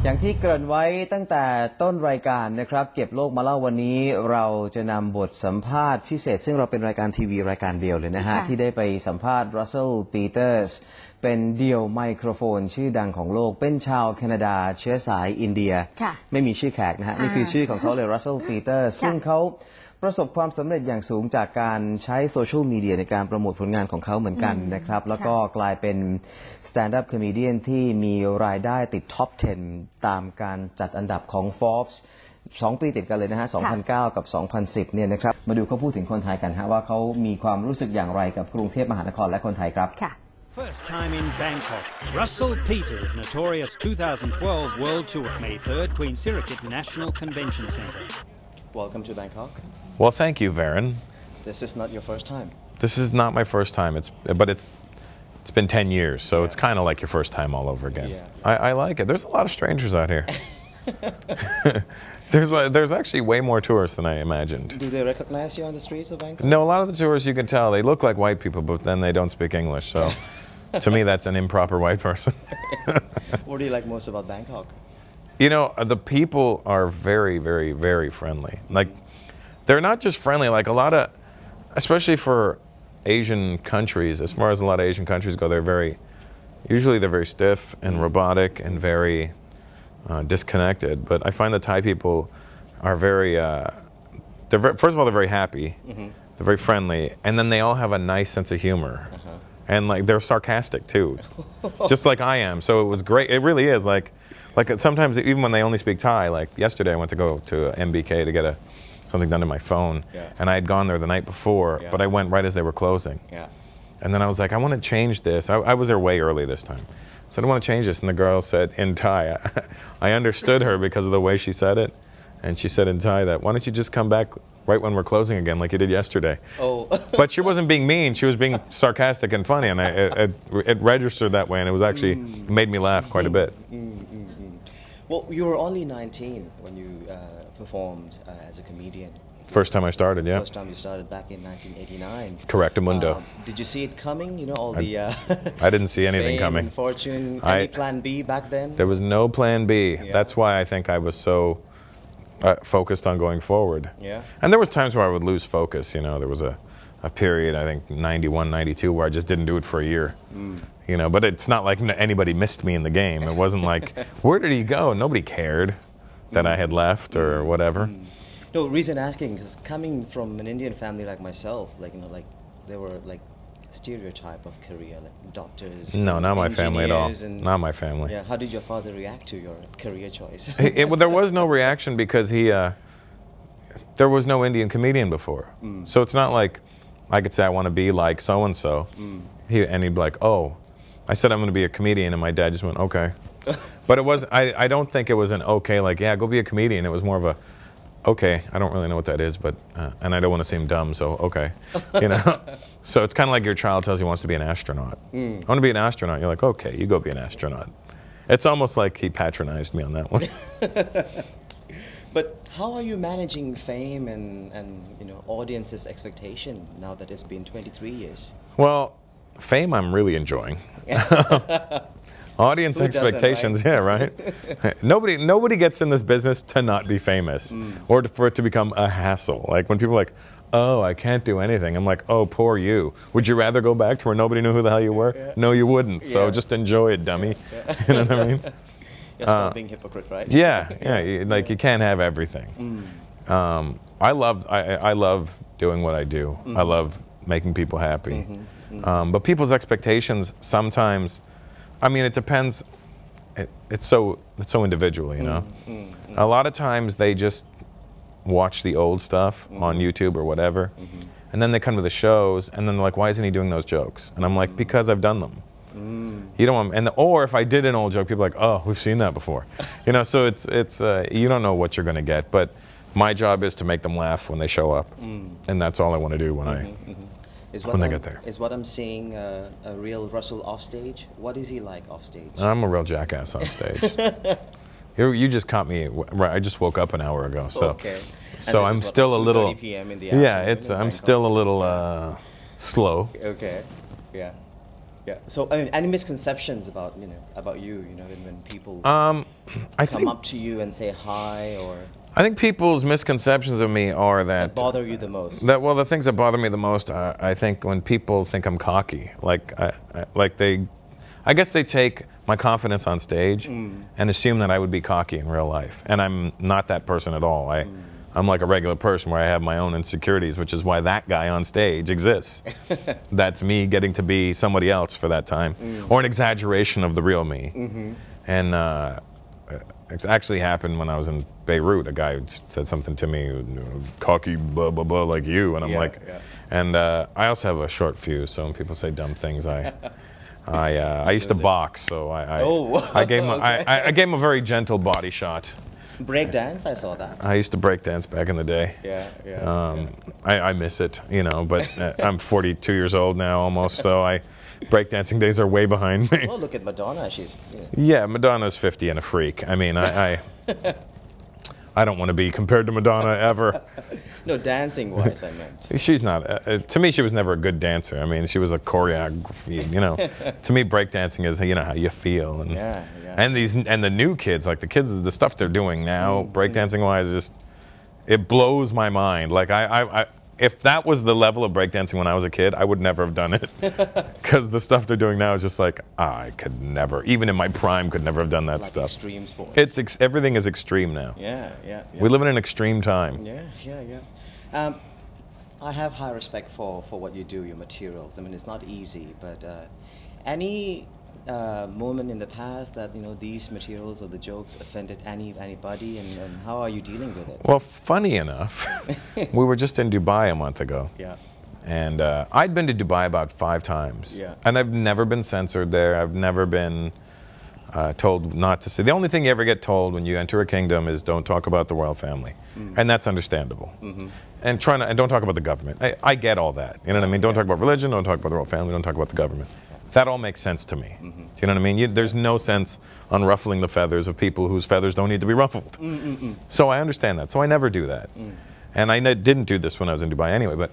อย่างที่เกริ่นไว้ตั้งแต่ต้นรายการนะครับเก็บโลกมาเล่าวันนี้เราจะนำบทสัมภาษณ์พิเศษซึ่งเราเป็นรายการทีวีรายการเดียวเลยนะฮะที่ได้ไปสัมภาษณ์รัสเซลปีเตอร์สเป็นเดี่ยวไมโครโฟนชื่อดังของโลกเป็นชาวแคนาดาเชื้อสายอินเดียไม่มีชื่อแขกนะฮะนี่คือชื่อของเขาเลยรัสเซลปีเตอร์สซึ่งเขาประสบความสำเร็จอย่างสูงจากการใช้โซเชียลมีเดียในการโปรโมทผลงานของเขาเหมือนกันนะครับแล้วก็กลายเป็นสแตนด์อัพคอมเมเดียนที่มีรายได้ติดท็อป 10 ตามการจัดอันดับของ Forbes 2 ปีติดกันเลยนะฮะ 2009 กับ 2010 เนี่ยนะครับมาดูเขาพูดถึงคนไทยกันฮะว่าเขามีความรู้สึกอย่างไรกับกรุงเทพมหานครและคนไทยครับFirst time in Bangkok, Russell Peters' Notorious 2012 World Tour, May 3rd, Queen Sirikit National Convention Centre. Welcome to Bangkok. Well, thank you, Varin. This is not your first time. This is not my first time. But it's been 10 years, so it's kind of like your first time all over again. I like it. There's a lot of strangers out here. There's actually way more tourists than I imagined. Do they recognize you on the streets of Bangkok? No, a lot of the tourists you can tell they look like white people, but then they don't speak English. So, to me, that's an improper white person. What do you like most about Bangkok? You know, the people are very, very, very friendly. Like, they're not just friendly, like a lot of, especially for Asian countries, as far as a lot of Asian countries go, usually they're very stiff and robotic and very disconnected. But I find the Thai people are first of all, they're very happy, they're very friendly, and then they all have a nice sense of humor. And like, they're sarcastic too, just like I am. So it was great, it really is like sometimes even when they only speak Thai, like yesterday I went to go to MBK to get something done to my phone, and I had gone there the night before, but I went right as they were closing. And then I was like, I want to change this. I was there way early this time. So I want to change this, and the girl said in Thai, I understood her because of the way she said it, and she said in Thai that, why don't you just come back right when we're closing again like you did yesterday? But she wasn't being mean, she was being sarcastic and funny, and it registered that way, and it was actually made me laugh quite a bit. Well, you were only 19 when you performed as a comedian. First time I started, yeah. First time you started back in 1989. Correct, Mundo. Did you see it coming? You know, all the I didn't see anything fame coming. And fortune. Any plan B back then? There was no plan B. That's why I think I was so focused on going forward. And there was times where I would lose focus. You know, there was a period, I think 91, 92, where I just didn't do it for a year. You know, but it's not like anybody missed me in the game. It wasn't like, where did he go? Nobody cared that I had left or whatever. No, reason asking is coming from an Indian family like myself, like, you know, like there were like stereotype of career, like doctors. No, not my family at all. Not my family. Yeah, how did your father react to your career choice? There was no reaction because there was no Indian comedian before. So it's not like I could say I want to be like so-and-so. And he'd be like, oh, I said I'm going to be a comedian, and my dad just went, okay. But it was, I don't think it was an okay, like, yeah, go be a comedian. It was more of a, okay, I don't really know what that is, but, and I don't want to seem dumb, so okay. You know? So it's kind of like your child tells you he wants to be an astronaut. I want to be an astronaut. You're like, okay, you go be an astronaut. It's almost like he patronized me on that one. But how are you managing fame and you know, audience's expectation now that it's been 23 years? Well, fame I'm really enjoying. Audience expectations, right? Yeah, right? Nobody gets in this business to not be famous or for it to become a hassle. Like when people are like, oh, I can't do anything. I'm like, oh, poor you. Would you rather go back to where nobody knew who the hell you were? No, you wouldn't. So just enjoy it, dummy. You know what I mean? Stop being hypocrite, right? Yeah. Like you can't have everything. I love doing what I do. I love making people happy. But people's expectations sometimes, I mean, it depends. It's so individual, you know. A lot of times they just watch the old stuff on YouTube or whatever, and then they come to the shows, and then they're like, "Why isn't he doing those jokes?" And I'm like, "Because I've done them." You don't want, or if I did an old joke, people are like, "Oh, we've seen that before," you know. So it's you don't know what you're going to get, but my job is to make them laugh when they show up, and that's all I want to do when they get there. Is what I'm seeing a real Russell off stage? What is he like off stage? I'm a real jackass off stage. You just caught me. Right, I just woke up an hour ago, so so I'm still a little. 2:30 p.m. in the afternoon. I'm still a little slow. Okay, yeah. Yeah. So, I mean, any misconceptions about, about you, when people I come think up to you and say hi, or I think people's misconceptions of me are that that bother you the most? well, the things that bother me the most are, I think, when people think I'm cocky, I guess they take my confidence on stage and assume that I would be cocky in real life, and I'm not that person at all. I'm like a regular person where I have my own insecurities, which is why that guy on stage exists. That's me getting to be somebody else for that time, or an exaggeration of the real me. And it actually happened when I was in Beirut. A guy said something to me, cocky, blah, blah, blah, like you. And I'm and I also have a short fuse, so when people say dumb things, I used to box, so I gave him I gave him a very gentle body shot. Break dance, I saw that. I used to break dance back in the day. I miss it, but I'm 42 years old now almost, so breakdancing days are way behind me. Well, look at Madonna. She's yeah, Madonna's 50 and a freak. I mean, I don't want to be compared to Madonna ever. No, dancing-wise, I meant. She's not. To me, she was never a good dancer. I mean, she was a choreography. To me, breakdancing is how you feel, and and the new kids, like the stuff they're doing now, breakdancing-wise, it blows my mind. Like if that was the level of breakdancing when I was a kid, I would never have done it. Because the stuff they're doing now is just like, I could never, even in my prime, could never have done that stuff. Extreme sports. Everything is extreme now. Yeah. We live in an extreme time. Yeah. I have high respect for what you do, your materials. I mean, it's not easy, but any moment in the past that these materials or the jokes offended anybody, and how are you dealing with it? Well, funny enough, we were just in Dubai a month ago. Yeah. And I'd been to Dubai about 5 times. Yeah. And I've never been censored there. I've never been told not to say. The only thing you ever get told when you enter a kingdom is don't talk about the royal family. And that's understandable. And don't talk about the government. I get all that. You know what I mean? Don't talk about religion, don't talk about the royal family, don't talk about the government. That all makes sense to me. Do you know what I mean? There's no sense unruffling the feathers of people whose feathers don't need to be ruffled. So I understand that. So I never do that. And I didn't do this when I was in Dubai anyway, but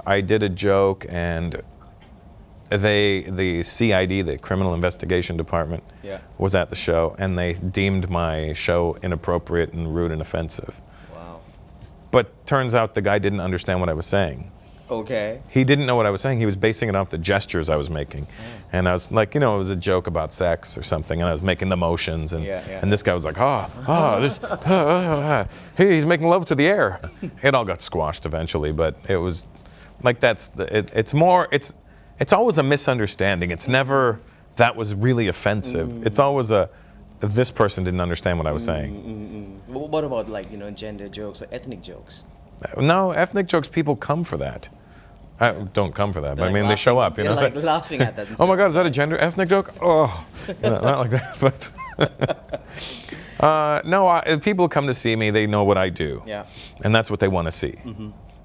I did a joke, and the CID, the Criminal Investigation Department, was at the show, and they deemed my show inappropriate and rude and offensive. Wow. But turns out the guy didn't understand what I was saying. Okay. He didn't know what I was saying. He was basing it off the gestures I was making. And I was like, it was a joke about sex or something, and I was making the motions, and this guy was like, he's making love to the air. It all got squashed eventually, but it was like it's always a misunderstanding. It's never that was really offensive. It's always this person didn't understand what I was saying. What about gender jokes or ethnic jokes? No, ethnic jokes, people come for that. Don't come for that, but I mean, they show up. They're like laughing at that. Oh my God, is that a gender ethnic joke? Oh, not like that. But no, people come to see me. They know what I do, and that's what they want to see.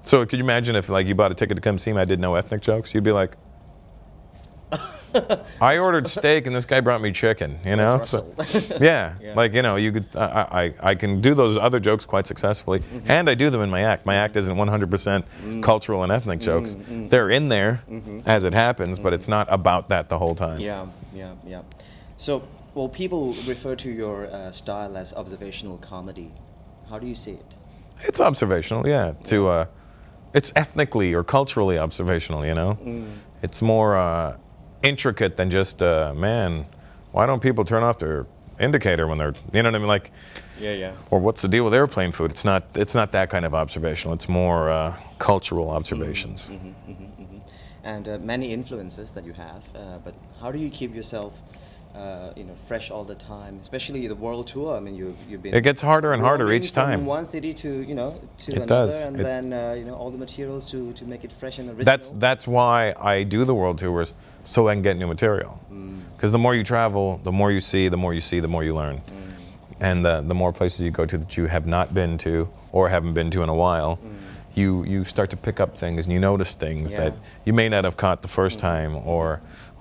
So, could you imagine if you bought a ticket to come see me? I did no ethnic jokes. You'd be like, I ordered steak and this guy brought me chicken. So, you could. I can do those other jokes quite successfully, and I do them in my act. My act isn't 100% cultural and ethnic jokes. They're in there as it happens, but it's not about that the whole time. Yeah. So, well, people refer to your style as observational comedy. How do you see it? It's observational, yeah. It's ethnically or culturally observational. It's more intricate than just man, why don't people turn off their indicator when they're, you know what I mean, like, or what's the deal with airplane food? It's not that kind of observational. It's more cultural observations. And many influences that you have, but how do you keep yourself fresh all the time, especially the world tour? I mean, you've been. It gets harder and harder each time. From one city to to it another, does. And then all the materials to make it fresh and original. That's why I do the world tours, so I can get new material. Because the more you travel, the more you see, the more you see, the more you learn, and the more places you go to that you have not been to or haven't been to in a while. You start to pick up things, and you notice things that you may not have caught the first time, or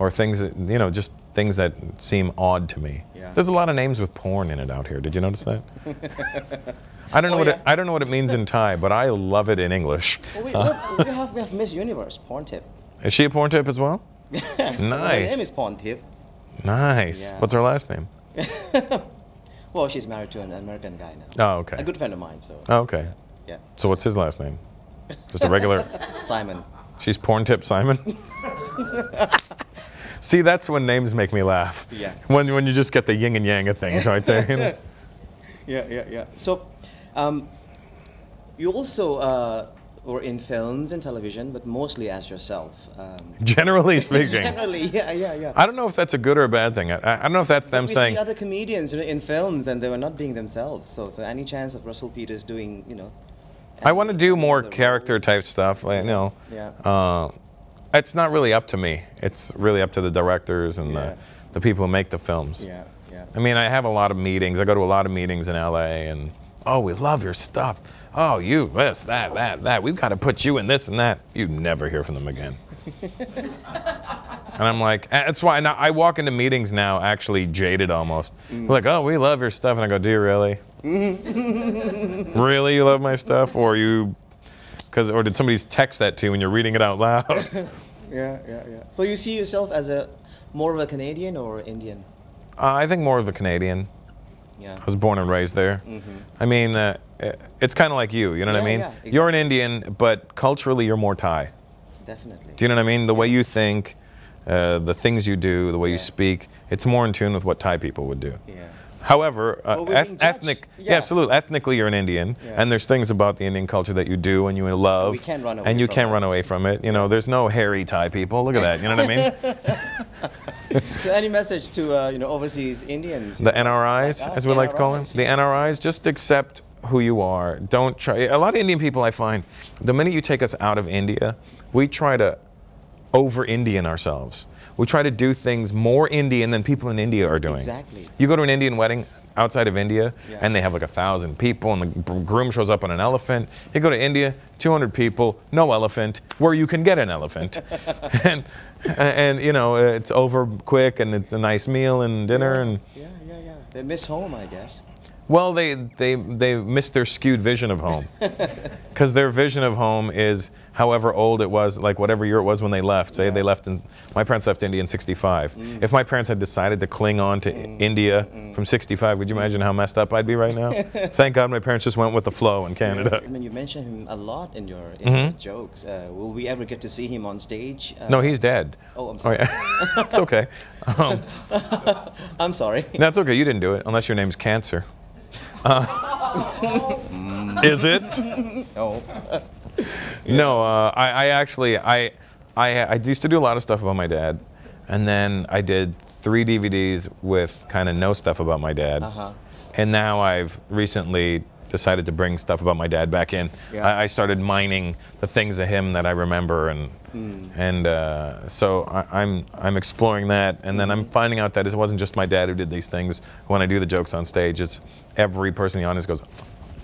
things that just things that seem odd to me. There's a lot of names with porn in it out here. Did you notice that? I don't know I don't know what it means in Thai, but I love it in English. Well, we have Miss Universe, porn tip. Is she a porn tip as well? Her name is Porntip. Nice. Yeah. What's her last name? Well, she's married to an American guy now. Oh, okay. A good friend of mine, so. Oh, okay. Yeah. So what's his last name? Just a regular. Simon. She's Porntip Simon. See, that's when names make me laugh. Yeah. When you just get the yin and yang of things right there. You know? Yeah. So, you also were in films and television, but mostly as yourself. Generally speaking. Generally, yeah. I don't know if that's a good or a bad thing. I don't know if that's them We saying. see other comedians in films, and they were not being themselves. So any chance of Russell Peters doing, I want to do more the character roles? type stuff. Like, Yeah. It's not really up to me. It's really up to the directors and Yeah. the people who make the films. Yeah. I mean, I have a lot of meetings. I go to a lot of meetings in LA, and oh, we love your stuff. Oh, you this, that. We've got to put you in this and that. You never hear from them again. And I'm like, that's why I walk into meetings now actually jaded almost. They're like, oh, we love your stuff, and I go, do you really? Really, you love my stuff, or did somebody text that to you when you're reading it out loud? Yeah. So you see yourself as more of a Canadian or Indian? I think more of a Canadian. Yeah. I was born and raised there. I mean, it's kind of like you know what I mean? Yeah, exactly. You're an Indian, but culturally you're more Thai. Definitely. Do you know what I mean? The way you think, the things you do, the way you speak, it's more in tune with what Thai people would do. Yeah. However, Well, we're being judged. yeah, absolutely. Ethnically, you're an Indian, Yeah. and there's things about the Indian culture that you do and you love, we can't run away and you from can't it. run away from it. You know, there's no hairy Thai people. Look at that. You know what I mean? So any message to overseas Indians? The NRIs, Like us, as we like to call them. NRIs, The NRIs, just accept who you are. Don't try. A lot of Indian people, I find, the minute you take us out of India, we try to over-Indian ourselves. We try to do things more Indian than people in India are doing. Exactly. You go to an Indian wedding outside of India, Yeah. and they have like 1,000 people, and the groom shows up on an elephant. You go to India, 200 people, no elephant, where you can get an elephant. and it's over quick, and it's a nice meal and dinner. And Yeah. They miss home, I guess. well, they miss their skewed vision of home, because their vision of home is however old it was, like whatever year it was when they left. Say they left my parents left India in '65. If my parents had decided to cling on to India from '65, would you imagine how messed up I'd be right now? Thank God my parents just went with the flow in Canada. I mean, you mention him a lot in your jokes. Will we ever get to see him on stage? No, he's dead. Oh, I'm sorry. yeah. It's okay. I'm sorry. That's okay. You didn't do it, unless your name's Cancer. Is it? No. No, I actually used to do a lot of stuff about my dad, and then I did 3 DVDs with kind of no stuff about my dad, and now I've recently decided to bring stuff about my dad back in. Yeah. I started mining the things of him that I remember, and so I'm exploring that, and then I'm finding out that it wasn't just my dad who did these things. When I do the jokes on stage, it's every person in the audience goes,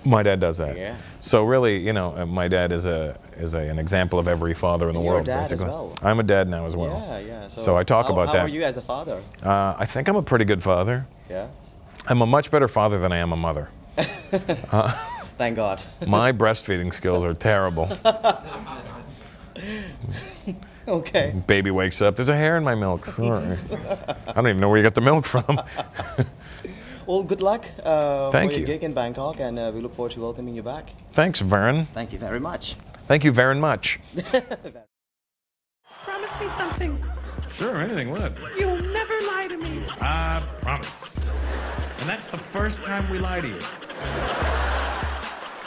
my dad does that. Yeah. So really, my dad is an example of every father in the You're a world. dad as basically. well. I'm a dad now as well. Yeah. So I talk about that. How are you as a father? I think I'm a pretty good father. Yeah. I'm a much better father than I am a mother. Thank God. My breastfeeding skills are terrible. Okay. Baby wakes up, there's a hair in my milk. Sorry. I don't even know where you got the milk from. Well, good luck for Thank your you. gig in Bangkok, and we look forward to welcoming you back. Thanks, Varin. Thank you very much. Thank you very much. Promise me something. Sure, anything, what? You'll never lie to me. I promise. And that's the first time we lie to you.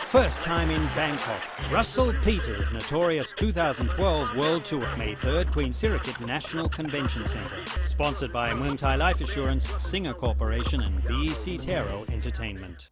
First time in Bangkok. Russell Peters' Notorious 2012 World Tour, May 3rd, Queen Sirikit National Convention Centre. Sponsored by Muay Thai Life Assurance, Singer Corporation and BEC Taro Entertainment.